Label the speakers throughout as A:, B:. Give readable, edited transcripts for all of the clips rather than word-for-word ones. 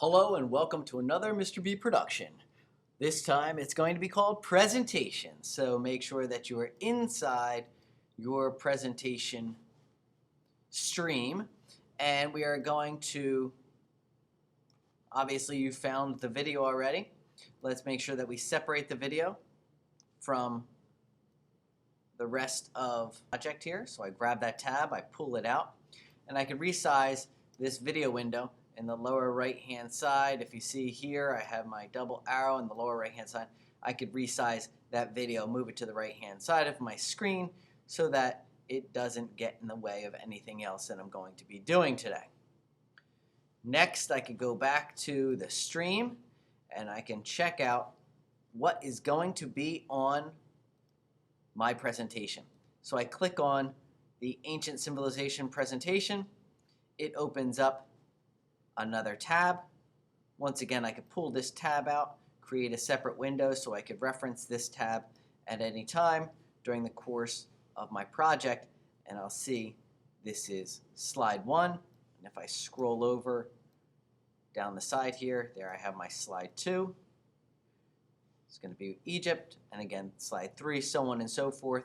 A: Hello and welcome to another Mr. B production. This time it's going to be called presentation. So make sure that you are inside your presentation stream. And we are going to, obviously you found the video already. Let's make sure that we separate the video from the rest of the project here. So I grab that tab, I pull it out, and I can resize this video window. In the lower right hand side, if you see here, I have my double arrow in the lower right hand side. I could resize that video, move it to the right hand side of my screen so that it doesn't get in the way of anything else that I'm going to be doing today. Next, I could go back to the stream and I can check out what is going to be on my presentation. So I click on the Ancient Civilization presentation. It opens up another tab. Once again, I could pull this tab out, create a separate window so I could reference this tab at any time during the course of my project, and I'll see this is slide 1, and if I scroll over down the side here, there I have my slide 2. It's going to be Egypt, and again slide 3, so on and so forth,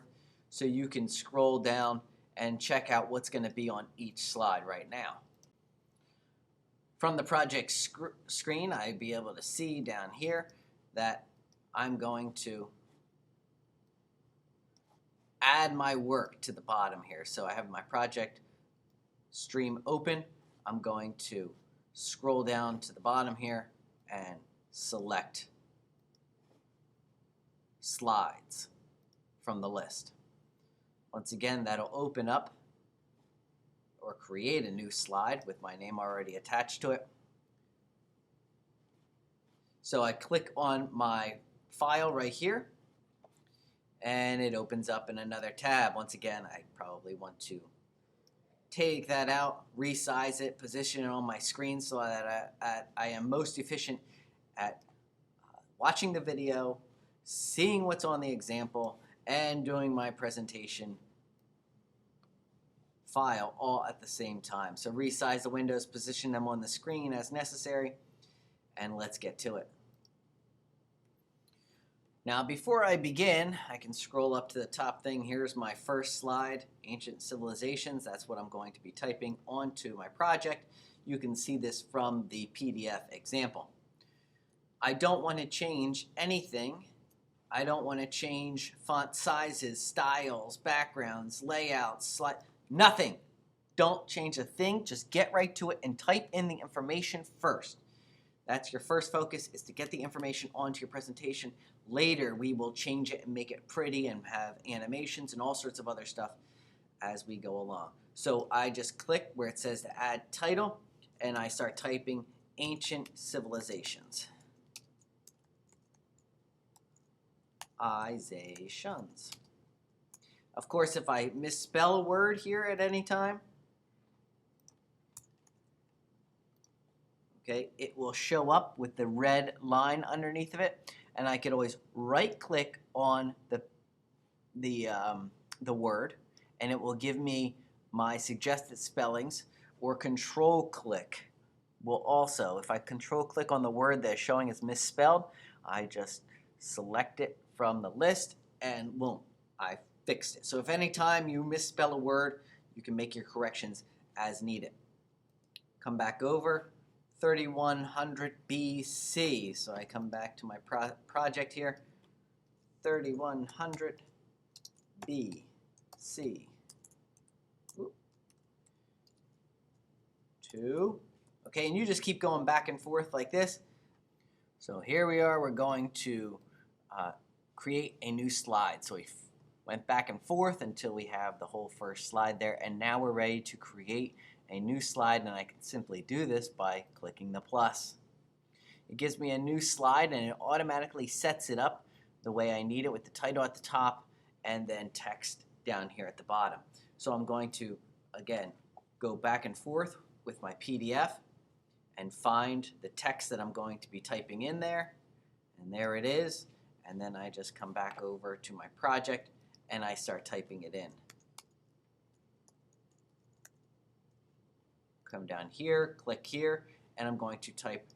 A: so you can scroll down and check out what's going to be on each slide right now. From the project screen, I'd be able to see down here that I'm going to add my work to the bottom here. So I have my project stream open. I'm going to scroll down to the bottom here and select slides from the list. Once again, that'll open up or create a new slide with my name already attached to it. So I click on my file right here and it opens up in another tab. Once again, I probably want to take that out, resize it, position it on my screen so that I am most efficient at watching the video, seeing what's on the example, and doing my presentation file all at the same time. So resize the windows, position them on the screen as necessary, and let's get to it. Now before I begin, I can scroll up to the top thing. Here's my first slide, Ancient Civilizations. That's what I'm going to be typing onto my project. You can see this from the PDF example. I don't want to change anything. I don't want to change font sizes, styles, backgrounds, layouts, nothing. Don't change a thing. Just get right to it and type in the information first. That's your first focus, is to get the information onto your presentation. Later, we will change it and make it pretty and have animations and all sorts of other stuff as we go along. So I just click where it says to add title, and I start typing Ancient Civilizations. Izations. Of course, if I misspell a word here at any time, okay, it will show up with the red line underneath of it, and I could always right-click on the word, and it will give me my suggested spellings, or control-click will also, if I control-click on the word that's showing as misspelled, I just select it from the list, and boom, I fixed it. So if any time you misspell a word, you can make your corrections as needed. Come back over, 3100 BC. So I come back to my project here, 3100 BC. 2. Okay, and you just keep going back and forth like this. So here we are, we're going to create a new slide. So we went back and forth until we have the whole first slide there, and now we're ready to create a new slide, and I can simply do this by clicking the plus. It gives me a new slide and it automatically sets it up the way I need it, with the title at the top and then text down here at the bottom. So I'm going to again go back and forth with my PDF and find the text that I'm going to be typing in there, and there it is, and then I just come back over to my project and I start typing it in. Come down here, click here, and I'm going to type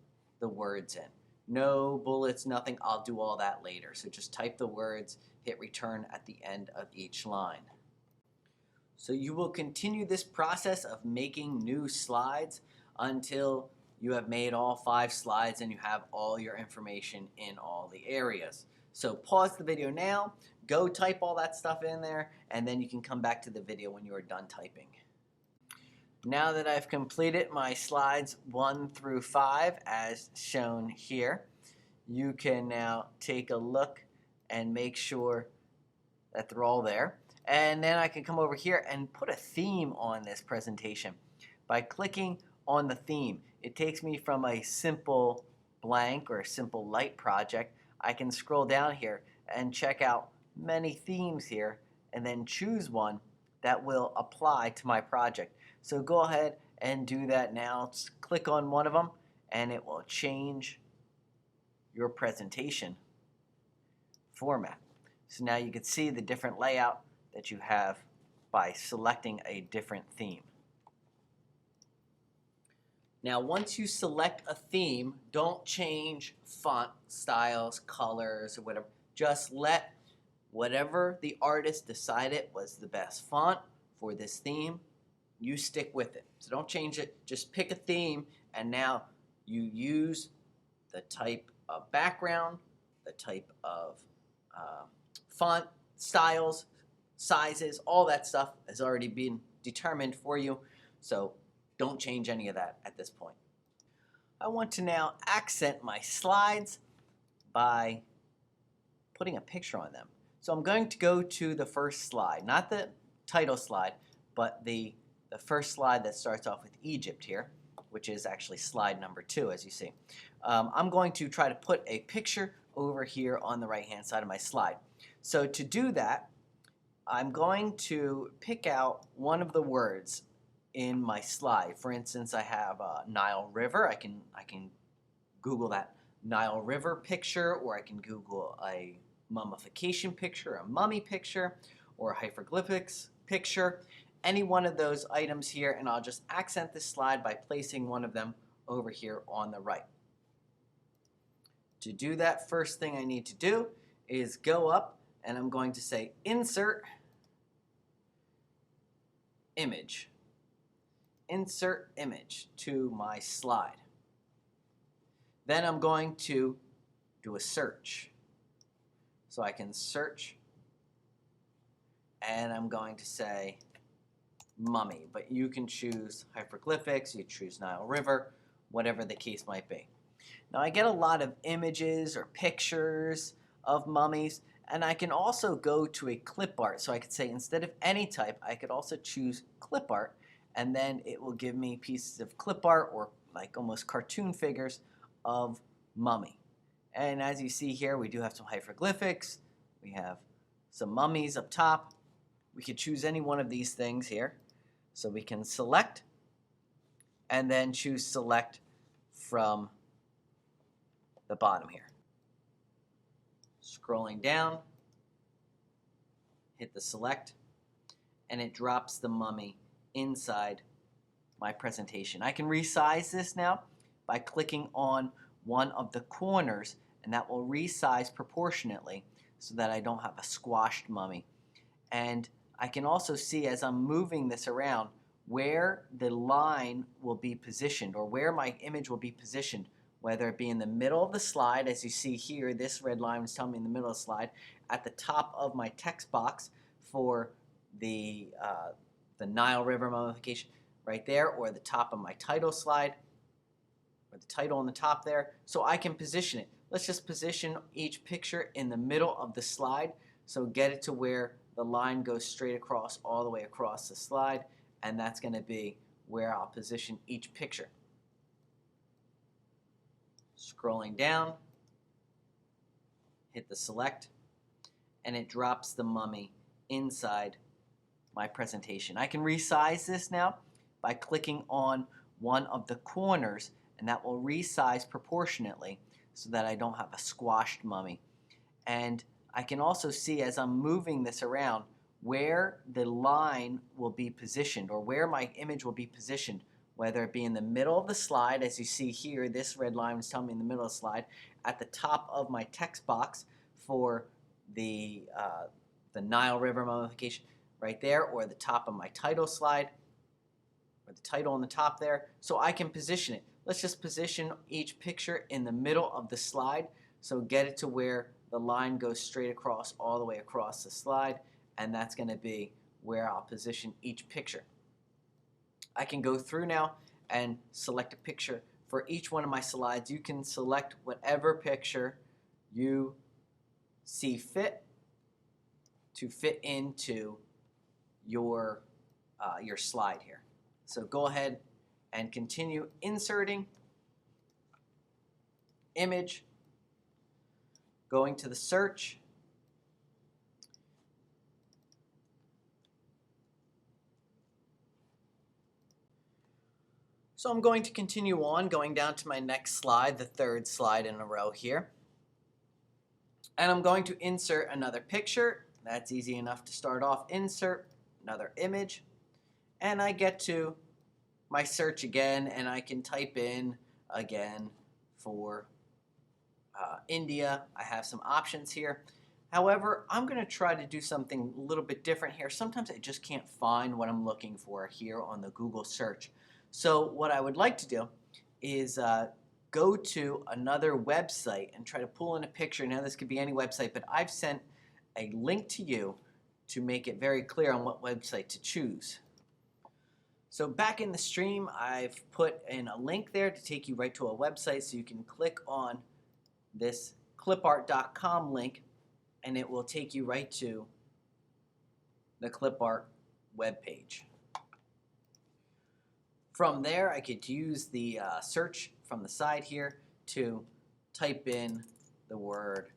A: the words in. No bullets, nothing. I'll do all that later. So just type the words, hit return at the end of each line. So you will continue this process of making new slides until you have made all 5 slides and you have all your information in all the areas. So pause the video now, go type all that stuff in there, and then you can come back to the video when you are done typing. Now that I've completed my slides 1 through 5 as shown here, you can now take a look and make sure that they're all there. And then I can come over here and put a theme on this presentation. By clicking on the theme, it takes me from a simple blank or a simple light project. I can scroll down here and check out many themes here and then choose one that will apply to my project. So go ahead and do that now. Just click on one of them and it will change your presentation format. So now you can see the different layout that you have by selecting a different theme. Now once you select a theme, don't change font styles, colors, or whatever. Just let whatever the artist decided was the best font for this theme, you stick with it. So don't change it, just pick a theme, and now you use the type of background, the type of font styles, sizes, all that stuff has already been determined for you, so don't change any of that at this point. I want to now accent my slides by putting a picture on them. So I'm going to go to the first slide, not the title slide, but the first slide that starts off with Egypt here, which is actually slide number 2, as you see. I'm going to try to put a picture over here on the right-hand side of my slide. So to do that, I'm going to pick out one of the words in my slide. For instance, I have Nile River. I can Google that Nile River picture, or I can Google a mummification picture, a mummy picture, or a hieroglyphics picture. Any one of those items here, and I'll just accent this slide by placing one of them over here on the right. To do that, first thing I need to do is go up and I'm going to say Insert Image. Insert image to my slide. Then I'm going to do a search. So I can search and I'm going to say mummy, but you can choose hieroglyphics, you choose Nile River, whatever the case might be. Now I get a lot of images or pictures of mummies, and I can also go to a clip art. So I could say instead of any type, I could also choose clip art, and then it will give me pieces of clip art or like almost cartoon figures of mummy. And as you see here, we do have some hieroglyphics, we have some mummies up top. We could choose any one of these things here. So we can select and then choose select from the bottom here. Scrolling down, hit the select, and it drops the mummy inside my presentation. I can resize this now by clicking on one of the corners, and that will resize proportionately so that I don't have a squashed mummy. And I can also see as I'm moving this around where the line will be positioned, or where my image will be positioned, whether it be in the middle of the slide, as you see here, this red line is telling me in the middle of the slide, at the top of my text box for the Nile River mummification right there, or the top of my title slide, or the title on the top there, so I can position it. Let's just position each picture in the middle of the slide, so get it to where the line goes straight across, all the way across the slide, and that's going to be where I'll position each picture. Scrolling down, hit the select, and it drops the mummy inside my presentation. I can resize this now by clicking on one of the corners, and that will resize proportionately so that I don't have a squashed mummy. And I can also see as I'm moving this around where the line will be positioned, or where my image will be positioned, whether it be in the middle of the slide, as you see here, this red line is telling me in the middle of the slide, at the top of my text box for the Nile River mummification right there, or the top of my title slide, or the title on the top there, so I can position it. Let's just position each picture in the middle of the slide, so get it to where the line goes straight across, all the way across the slide, and that's going to be where I'll position each picture. I can go through now and select a picture for each one of my slides. You can select whatever picture you see fit to fit into your slide here. So go ahead and continue inserting image, going to the search, so I'm going to continue on, going down to my next slide, the third slide in a row here. And I'm going to insert another picture. That's easy enough to start off. Insert another image. And I get to my search again, and I can type in again for India. I have some options here. However, I'm going to try to do something a little bit different here. Sometimes I just can't find what I'm looking for here on the Google search. So what I would like to do is go to another website and try to pull in a picture. Now this could be any website, but I've sent a link to you to make it very clear on what website to choose. So back in the stream, I've put in a link there to take you right to a website, so you can click on this clipart.com link and it will take you right to the Clipart webpage. From there, I could use the search from the side here to type in the word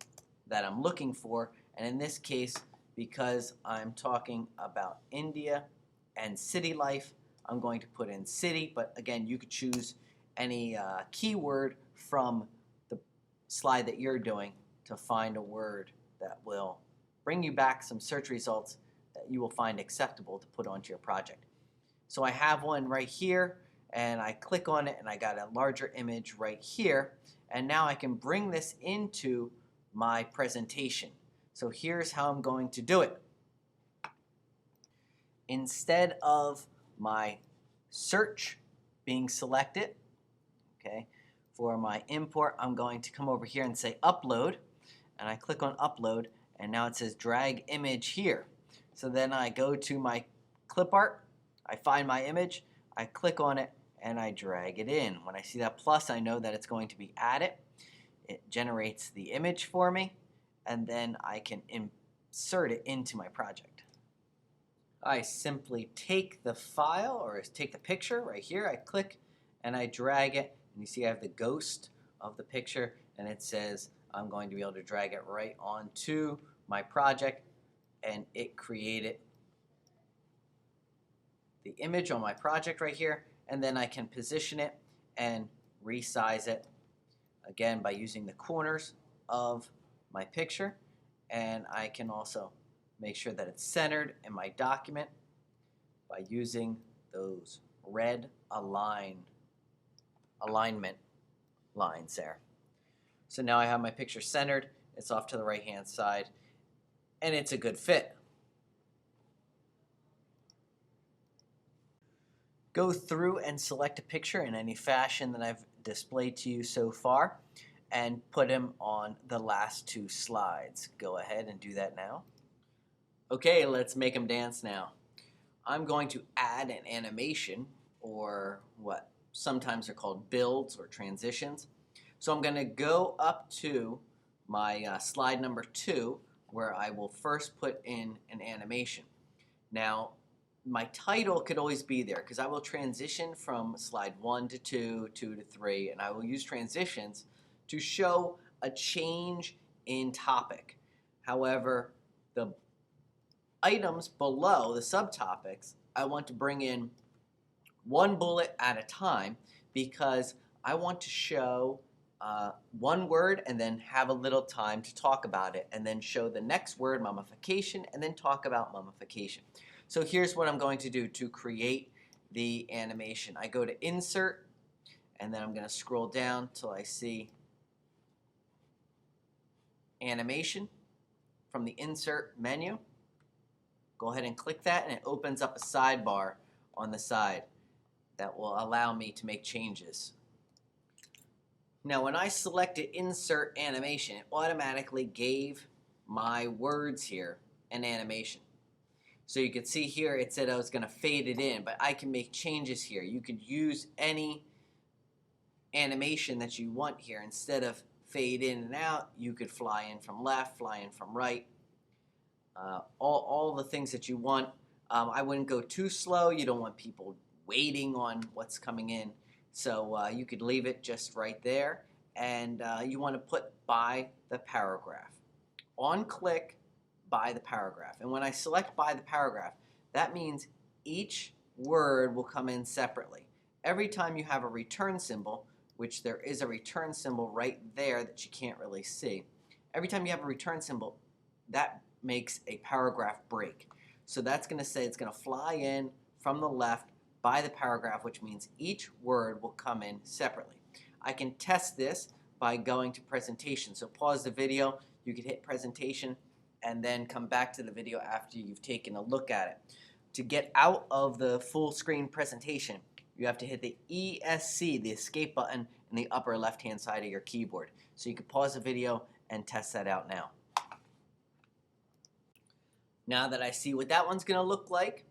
A: that I'm looking for, and in this case, because I'm talking about India and city life, I'm going to put in city, but again, you could choose any keyword from the slide that you're doing to find a word that will bring you back some search results that you will find acceptable to put onto your project. So I have one right here, and I click on it, and I got a larger image right here, and now I can bring this into my presentation. So here's how I'm going to do it. Instead of my search being selected, okay, for my import, I'm going to come over here and say upload, and I click on upload, and now it says drag image here. So then I go to my Clipart, I find my image, I click on it, and I drag it in. When I see that plus, I know that it's going to be added. It generates the image for me, and then I can insert it into my project. I simply take the file, or take the picture right here, I click and I drag it, and you see I have the ghost of the picture, and it says I'm going to be able to drag it right onto my project, and it created the image on my project right here, and then I can position it and resize it again by using the corners of my picture, and I can also make sure that it's centered in my document by using those red alignment lines there. So now I have my picture centered, it's off to the right hand side, and it's a good fit. Go through and select a picture in any fashion that I've displayed to you so far and put them on the last two slides. Go ahead and do that now. Okay, let's make them dance now. I'm going to add an animation, or what sometimes are called builds or transitions. So I'm going to go up to my slide number 2, where I will first put in an animation. Now, my title could always be there because I will transition from slide 1 to 2, 2 to 3, and I will use transitions to show a change in topic. However, the items below, the subtopics, I want to bring in one bullet at a time because I want to show one word and then have a little time to talk about it, and then show the next word, mummification, and then talk about mummification. So here's what I'm going to do to create the animation. I go to Insert, and then I'm going to scroll down till I see Animation from the Insert menu. Go ahead and click that, and it opens up a sidebar on the side that will allow me to make changes. Now, when I selected Insert Animation, it automatically gave my words here an animation. So you can see here it said I was going to fade it in, but I can make changes here. You could use any animation that you want here. Instead of fade in and out, you could fly in from left, fly in from right, all the things that you want. I wouldn't go too slow. You don't want people waiting on what's coming in. So you could leave it just right there. And you want to put by the paragraph. On click, by the paragraph. And when I select by the paragraph, that means each word will come in separately. Every time you have a return symbol, which there is a return symbol right there that you can't really see, every time you have a return symbol, that makes a paragraph break. So that's going to say it's going to fly in from the left by the paragraph, which means each word will come in separately. I can test this by going to presentation. So pause the video, you can hit presentation, and then come back to the video after you've taken a look at it. To get out of the full screen presentation, you have to hit the ESC, the escape button, in the upper left hand side of your keyboard. So you can pause the video and test that out now. Now that I see what that one's going to look like,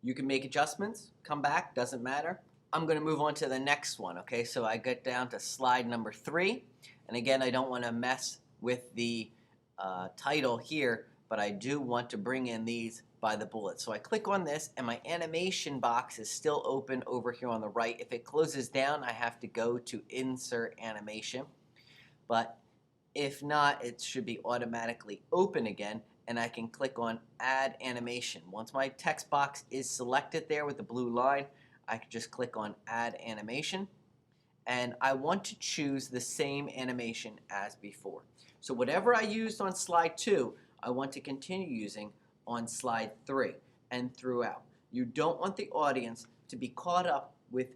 A: you can make adjustments, come back, doesn't matter. I'm going to move on to the next one, okay? So I get down to slide number 3. And again, I don't want to mess with the title here, but I do want to bring in these by the bullet. So I click on this, and my animation box is still open over here on the right. If it closes down, I have to go to Insert Animation. But if not, it should be automatically open again, and I can click on Add Animation. Once my text box is selected there with the blue line, I can just click on Add Animation, and I want to choose the same animation as before. So whatever I used on slide 2, I want to continue using on slide 3 and throughout. You don't want the audience to be caught up with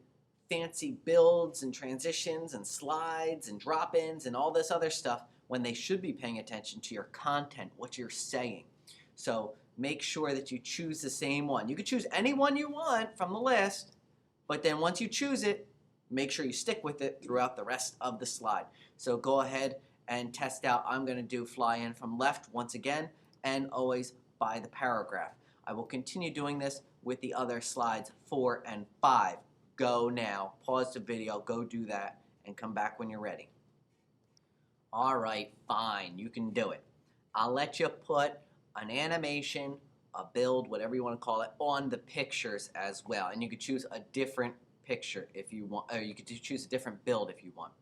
A: fancy builds and transitions and slides and drop-ins and all this other stuff when they should be paying attention to your content, what you're saying. So make sure that you choose the same one. You can choose any one you want from the list, but then once you choose it, make sure you stick with it throughout the rest of the slide. So go ahead and test out. I'm going to do fly in from left once again, and always by the paragraph. I will continue doing this with the other slides 4 and 5. Go now. Pause the video, go do that, and come back when you're ready. All right, fine, you can do it. I'll let you put an animation, a build, whatever you want to call it, on the pictures as well. And you could choose a different picture if you want, or you could choose a different build if you want.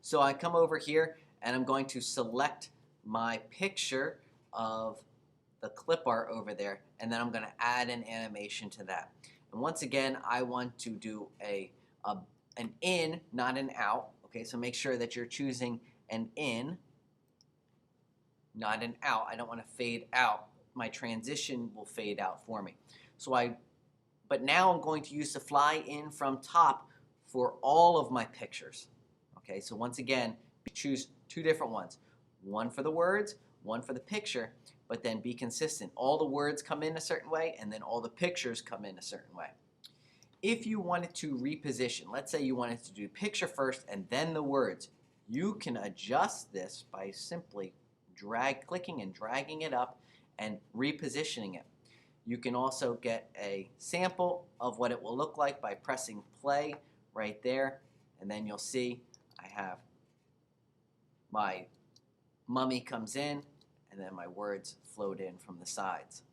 A: So I come over here, and I'm going to select my picture of the clip art over there, and then I'm going to add an animation to that. And once again, I want to do an in, not an out. Okay, so make sure that you're choosing an in, not an out. I don't want to fade out. My transition will fade out for me. But now I'm going to use the fly in from top for all of my pictures. Okay, so once again, choose 2 different ones. One for the words, one for the picture, but then be consistent. All the words come in a certain way, and then all the pictures come in a certain way. If you wanted to reposition, let's say you wanted to do picture first and then the words, you can adjust this by simply clicking and dragging it up and repositioning it. You can also get a sample of what it will look like by pressing play right there, and then you'll see I have my mummy comes in, and then my words float in from the sides.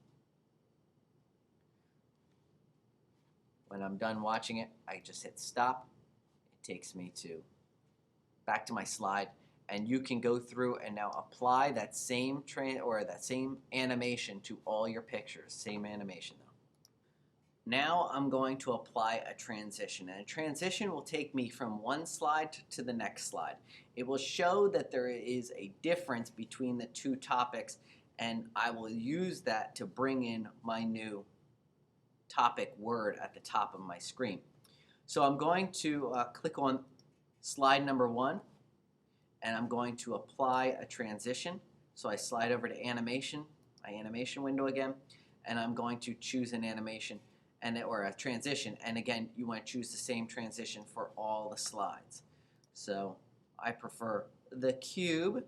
A: When I'm done watching it, I just hit stop. It takes me back to my slide, and you can go through and now apply that same animation to all your pictures. Same animation though. Now I'm going to apply a transition, and a transition will take me from one slide to the next slide. It will show that there is a difference between the 2 topics, and I will use that to bring in my new topic word at the top of my screen. So I'm going to click on slide number 1, and I'm going to apply a transition. So I slide over to animation, my animation window again, and I'm going to choose an animation or a transition. And again, you want to choose the same transition for all the slides. So I prefer the cube,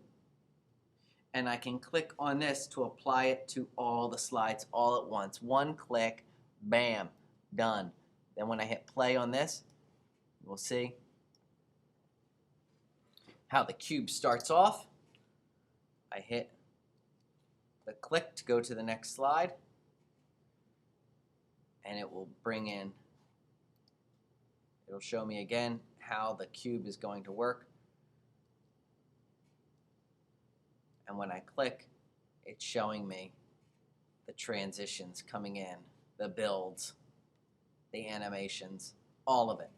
A: and I can click on this to apply it to all the slides all at once. One click, bam, done. Then when I hit play on this, we'll see how the cube starts off. I hit the click to go to the next slide, and it will it'll show me again how the cube is going to work. And when I click, it's showing me the transitions coming in, the builds, the animations, all of it.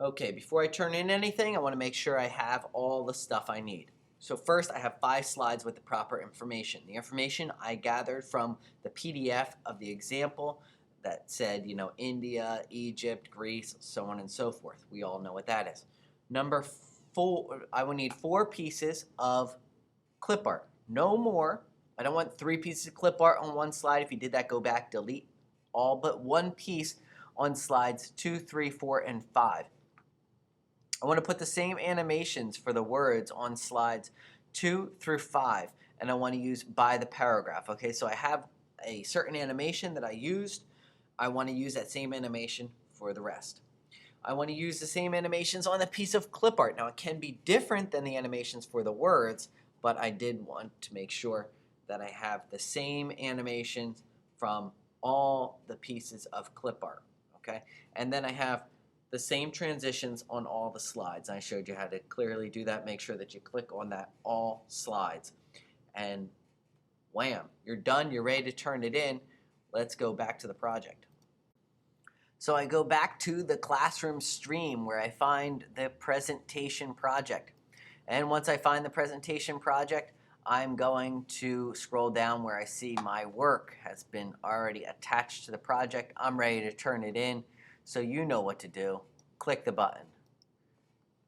A: Okay, before I turn in anything, I want to make sure I have all the stuff I need. So first, I have 5 slides with the proper information. The information I gathered from the PDF of the example that said, India, Egypt, Greece, so on and so forth. We all know what that is. Number 4, I will need 4 pieces of clip art. No more. I don't want 3 pieces of clip art on one slide. If you did that, go back, delete all but 1 piece on slides 2, 3, 4, and 5. I want to put the same animations for the words on slides 2 through 5, and I want to use by the paragraph. Okay, so I have a certain animation that I used. I want to use that same animation for the rest. I want to use the same animations on a piece of clip art. Now, it can be different than the animations for the words, but I did want to make sure that I have the same animations from all the pieces of clip art. Okay, and then I have the same transitions on all the slides. I showed you how to clearly do that. Make sure that you click on that all slides. And wham, you're done. You're ready to turn it in. Let's go back to the project. So I go back to the classroom stream where I find the presentation project. And once I find the presentation project, I'm going to scroll down where I see my work has been already attached to the project. I'm ready to turn it in. So you know what to do. Click the button.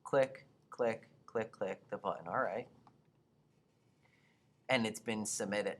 A: Click, click, click, click the button. All right. And it's been submitted.